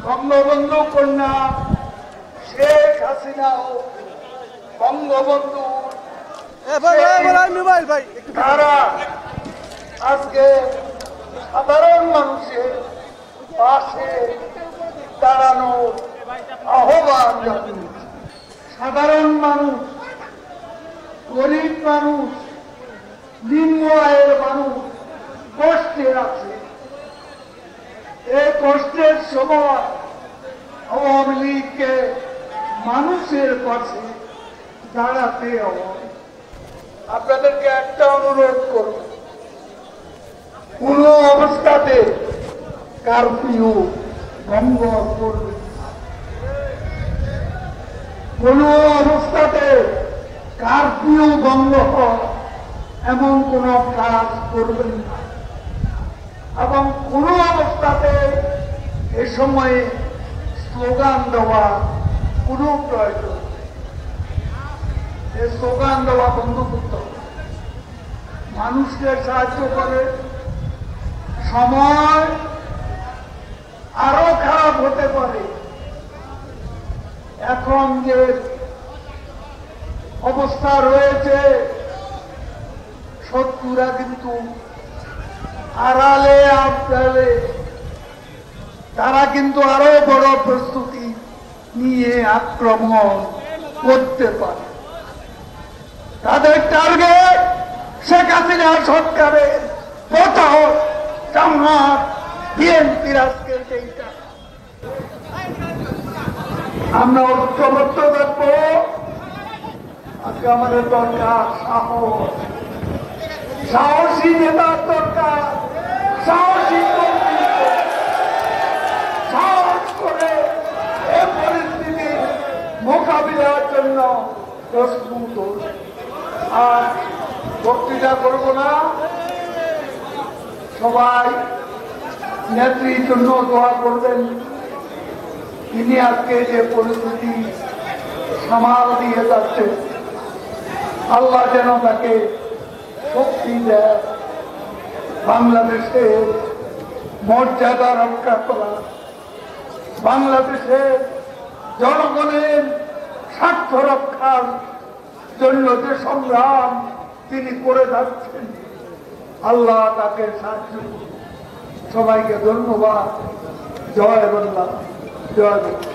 বঙ্গবন্ধু কন্যা শেখ হাসিনাও বঙ্গবন্ধু তারা আজকে সাধারণ মানুষের পাশে দাঁড়ানোর আহ্বান জানিয়েছে। সাধারণ মানুষ, গরিব মানুষ, নিম্ন আয়ের মানুষ কষ্টে আছে। এই কষ্টের সময় আওয়ামী লীগকে মানুষের পাশে দাঁড়াতে হবে। আপনাদেরকে একটা অনুরোধ করব, কোন অবস্থাতে কারফিউ ভঙ্গ করবে, কোন অবস্থাতে কারফিউ ভঙ্গ হয় এমন কোন কাজ করবেন না, এবং কোন অবস্থাতে এ সময়ে স্লোগান দেওয়া কোন প্রয়োজন নেই। এই স্লোগান দেওয়া বন্ধ করতে হবে। মানুষকে সাহায্য করে, সময় আরো খারাপ হতে পারে। এখন যে অবস্থা রয়েছে, শত্রুরা কিন্তু আড়ালে আবডালে তারা কিন্তু আরো বড় প্রস্তুতি নিয়ে আক্রমণ করতে পারে। তাদের টার্গেট শেখ হাসিনা সরকারের পতন, জামাত, বিএনপির আজকের এইটা। আমরা ঐক্যবদ্ধ থাকবো। আজকে আমাদের দরকার সাহস, সাহসী নেতার দরকার, সাহসী সাহস করে এই পরিস্থিতির মোকাবিলার জন্য প্রস্তুত। আর বক্তৃতা করব না, সবাই নেত্রীর জন্য দোয়া করবেন। তিনি আজকে যে পরিস্থিতি সামাল দিয়ে যাচ্ছেন, আল্লাহ যেন তাকে শক্তি দেয়, বাংলাদেশের মর্যাদা রক্ষা করা, বাংলাদেশের জনগণের স্বার্থ রক্ষার জন্য যে সংগ্রাম তিনি করে যাচ্ছেন, আল্লাহ তাকে সাহায্য করুন। সবাইকে ধন্যবাদ। জয় বাংলা, জয় বাংলা।